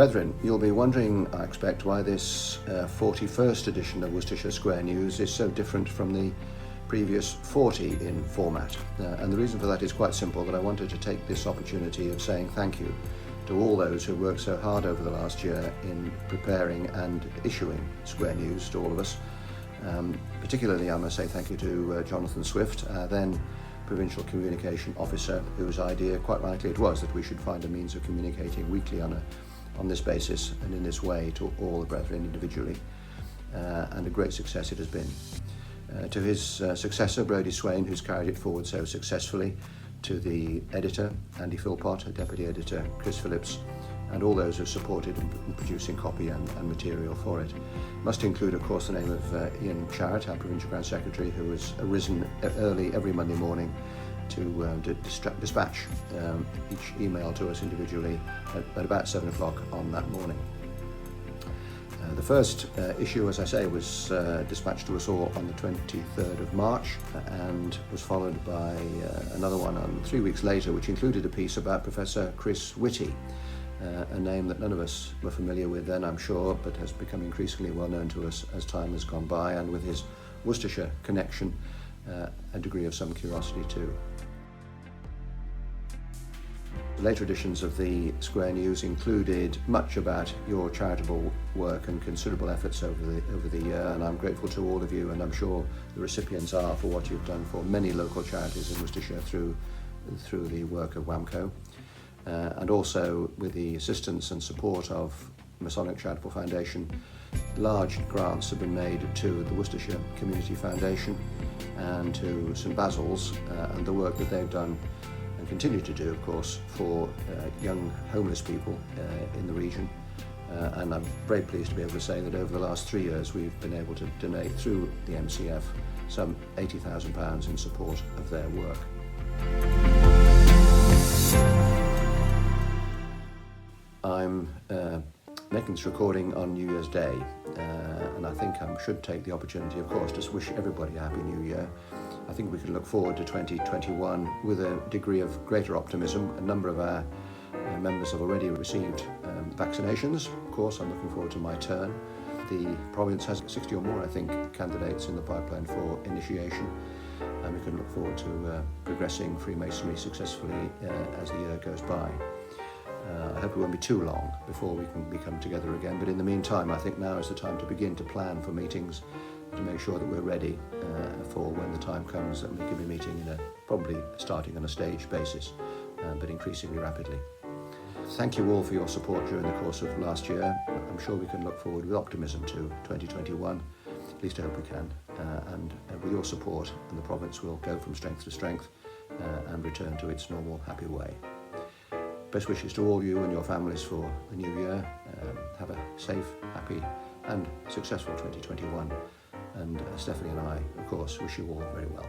Brethren, you'll be wondering, I expect, why this 41st edition of Worcestershire Square News is so different from the previous 40 in format. And the reason for that is quite simple, that I wanted to take this opportunity of saying thank you to all those who worked so hard over the last year in preparing and issuing Square News to all of us. Particularly I must say thank you to Jonathan Swift, then Provincial Communication Officer, whose idea, quite rightly it was, that we should find a means of communicating weekly on this basis and in this way to all the brethren individually, and a great success it has been. To his successor, Brodie Swain, who's carried it forward so successfully, to the editor, Andy Philpott, deputy editor, Chris Phillips, and all those who supported in producing copy and material for it. Must include, of course, the name of Ian Charrett, our Provincial Grand Secretary, who has arisen early every Monday morning to dispatch each email to us individually at about 7 o'clock on that morning. The first issue, as I say, was dispatched to us all on the 23rd of March and was followed by another one on 3 weeks later, which included a piece about Professor Chris Whitty, a name that none of us were familiar with then, I'm sure, but has become increasingly well known to us as time has gone by, and with his Worcestershire connection, a degree of some curiosity too. Later editions of the Square News included much about your charitable work and considerable efforts over the year, and I'm grateful to all of you, and I'm sure the recipients are, for what you've done for many local charities in Worcestershire through the work of WAMCO. And also with the assistance and support of Masonic Charitable Foundation, large grants have been made to the Worcestershire Community Foundation and to St Basil's, and the work that they've done and continue to do, of course, for young homeless people in the region. And I'm very pleased to be able to say that over the last 3 years we've been able to donate through the MCF some £80,000 in support of their work. I'm making this recording on New Year's Day, and I think I should take the opportunity, of course, to wish everybody a Happy New Year. I think we can look forward to 2021 with a degree of greater optimism. A number of our members have already received vaccinations. Of course, I'm looking forward to my turn. The province has 60 or more, I think, candidates in the pipeline for initiation, and we can look forward to progressing Freemasonry successfully as the year goes by. I hope it won't be too long before we can come together again, but in the meantime I think now is the time to begin to plan for meetings, to make sure that we're ready for when the time comes that we can be meeting probably starting on a staged basis, but increasingly rapidly. Thank you all for your support during the course of last year. I'm sure we can look forward with optimism to 2021, at least I hope we can, and with your support, and the province will go from strength to strength and return to its normal happy way. Best wishes to all you and your families for the new year. Have a safe, happy and successful 2021. And Stephanie and I, of course, wish you all very well.